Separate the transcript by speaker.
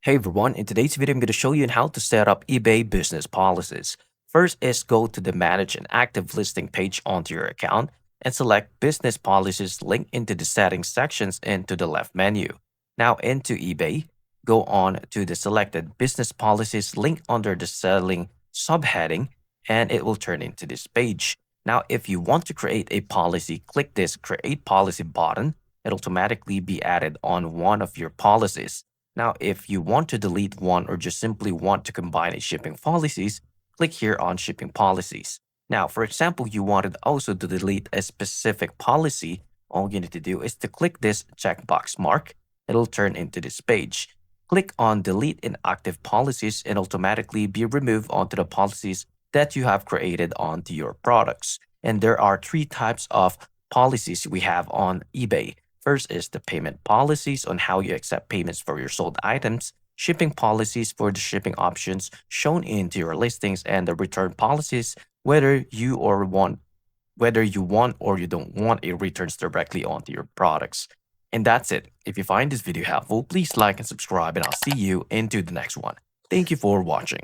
Speaker 1: Hey everyone, in today's video, I'm going to show you on how to set up eBay business policies. First is go to the Manage an Active Listing page onto your account and select Business Policies link into the Settings sections into the left menu. Now into eBay, go on to the selected Business Policies link under the Selling subheading and it will turn into this page. Now if you want to create a policy, click this Create Policy button. It'll automatically be added on one of your policies. Now, if you want to delete one or just simply want to combine a shipping policies, click here on Shipping Policies. Now, for example, you wanted also to delete a specific policy, all you need to do is to click this checkbox mark. It'll turn into this page. Click on Delete Inactive Policies and automatically be removed onto the policies that you have created onto your products. And there are three types of policies we have on eBay. First is the payment policies on how you accept payments for your sold items, shipping policies for the shipping options shown into your listings, and the return policies whether you want or you don't want a returns directly onto your products. And that's it. If you find this video helpful, please like and subscribe and I'll see you into the next one. Thank you for watching.